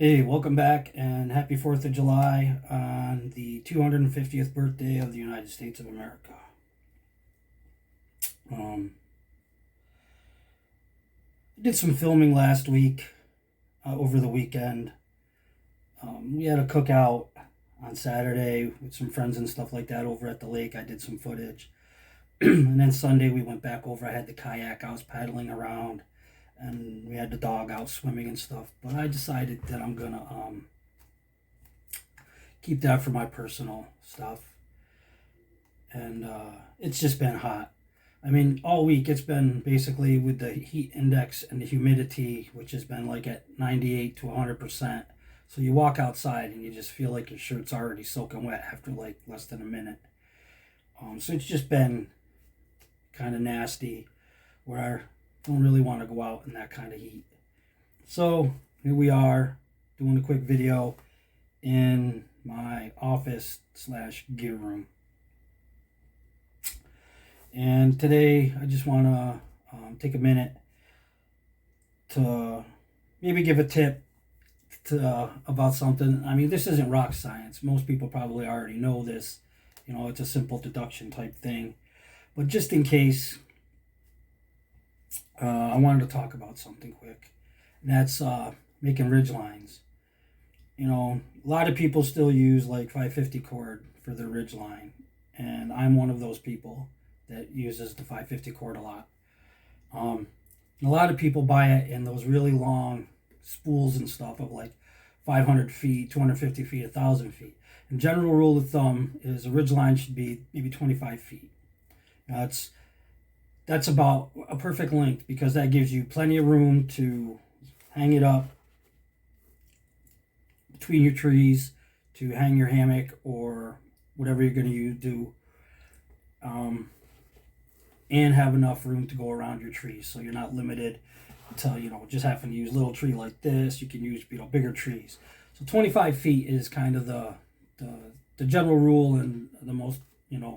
Hey, welcome back and happy 4th of July on the 250th birthday of the United States of America. I did some filming last week, over the weekend. We had a cookout on Saturday with some friends and stuff like that over at the lake. I did some footage. And then Sunday we went back over. I had the kayak, I was paddling around, and we had the dog out swimming and stuff. But I decided that I'm going to keep that for my personal stuff. And it's just been hot. I mean, all week it's been basically with the heat index and the humidity, which has been like at 98 to 100%. So you walk outside and you just feel like your shirt's already soaking wet after like less than a minute. So it's just been kind of nasty where I don't really want to go out in that kind of heat. So here we are doing a quick video in my office slash gear room. And today I just want to take a minute to maybe give a tip about something. I mean, this isn't rock science. Most people probably already know this. You know, it's a simple deduction type thing. But just in case, I wanted to talk about something quick. And that's making ridge lines. You know, a lot of people still use like 550 cord for their ridge line. And I'm one of those people that uses the 550 cord a lot. A lot of people buy it in those really long spools and stuff of like 500 feet, 250 feet, 1,000 feet. And general rule of thumb is a ridge line should be maybe 25 feet. Now that's about a perfect length because that gives you plenty of room to hang it up between your trees, to hang your hammock or whatever you're going to do. And have enough room to go around your trees, so you're not limited to just having to use a little tree like this. You can use bigger trees. So 25 feet is kind of the general rule and the most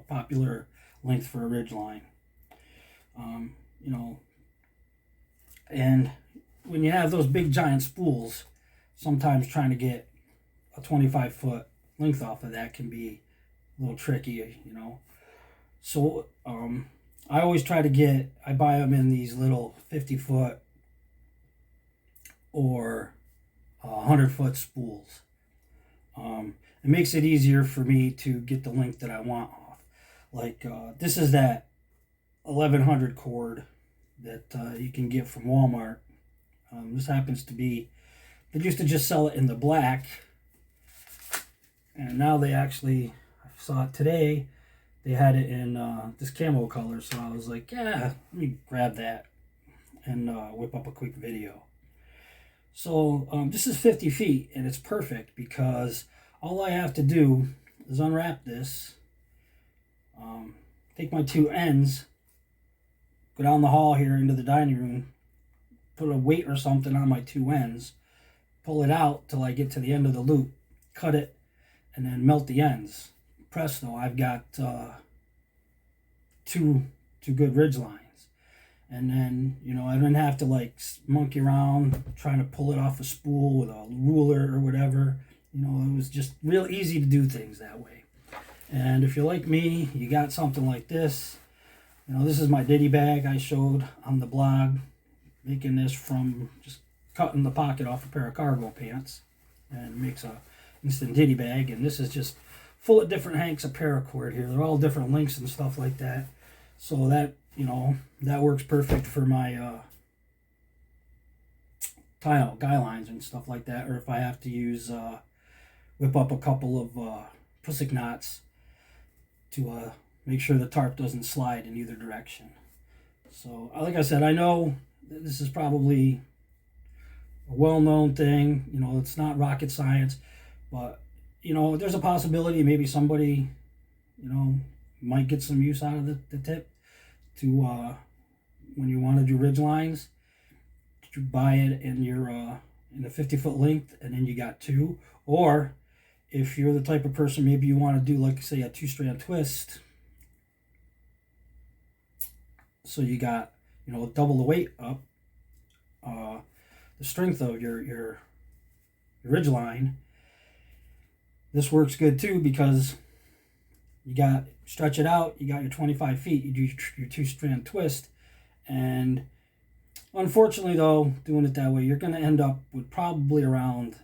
popular length for a ridge line. And when you have those big giant spools, sometimes trying to get a 25-foot length off of that can be a little tricky. So I always try to I buy them in these little 50-foot or 100-foot spools. It makes it easier for me to get the length that I want off. Like this is that 1100 cord that you can get from Walmart. This happens to be, they used to just sell it in the black, and now they actually, I saw it today, they had it in this camo color, so I was like, yeah, let me grab that and whip up a quick video. So this is 50 feet, and it's perfect because all I have to do is unwrap this, take my two ends, go down the hall here into the dining room, put a weight or something on my two ends, pull it out till I get to the end of the loop, cut it, and then melt the ends. Presto, I've got two good ridge lines. And then I didn't have to like monkey around trying to pull it off a spool with a ruler or whatever. It was just real easy to do things that way. And if you're like me, you got something like this. This is my ditty bag I showed on the blog, making this from just cutting the pocket off a pair of cargo pants, and makes a instant ditty bag. And this is just full of different hanks of paracord here. They're all different lengths and stuff like that. So that, that works perfect for my guy lines and stuff like that. Or if I have to use, whip up a couple of prusik knots to make sure the tarp doesn't slide in either direction. So, like I said, I know this is probably a well-known thing. It's not rocket science, but there's a possibility maybe somebody, might get some use out of the tip to, when you want to do ridge lines, to buy it in in a 50-foot length, and then you got two. Or if you're the type of person, maybe you want to do like, say, a 2-strand twist. So you got, double the weight up, the strength of your ridge line. This works good too because you got, stretch it out, you got your 25 feet, you do your 2-strand twist, and unfortunately though, doing it that way, you're going to end up with probably around,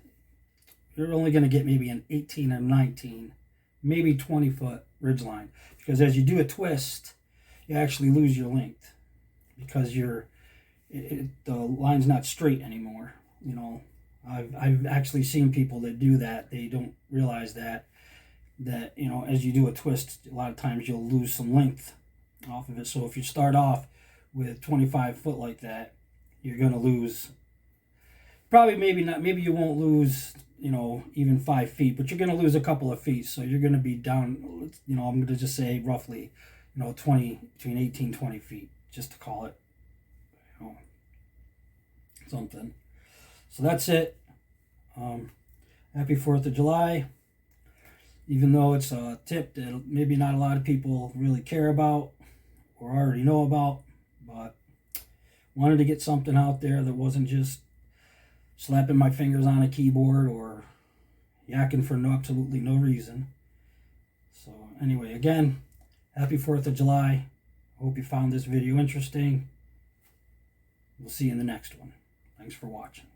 you're only going to get maybe an 18 or 19, maybe 20 foot ridge line, because as you do a twist, you actually lose your length because the line's not straight anymore. You know, I've actually seen people that do that. They don't realize that you know, as you do a twist, a lot of times you'll lose some length off of it. So if you start off with 25 foot like that, you're going to lose, probably, maybe not, maybe you won't lose, you know, even 5 feet, but you're going to lose a couple of feet. So you're going to be down, you know, I'm going to just say roughly, you know, between 18, 20 feet, just to call it, you know, something. So that's it. Happy 4th of July. Even though it's a tip that maybe not a lot of people really care about or already know about, but wanted to get something out there that wasn't just slapping my fingers on a keyboard or yakking for absolutely no reason. So anyway, again, happy 4th of July. I hope you found this video interesting. We'll see you in the next one. Thanks for watching.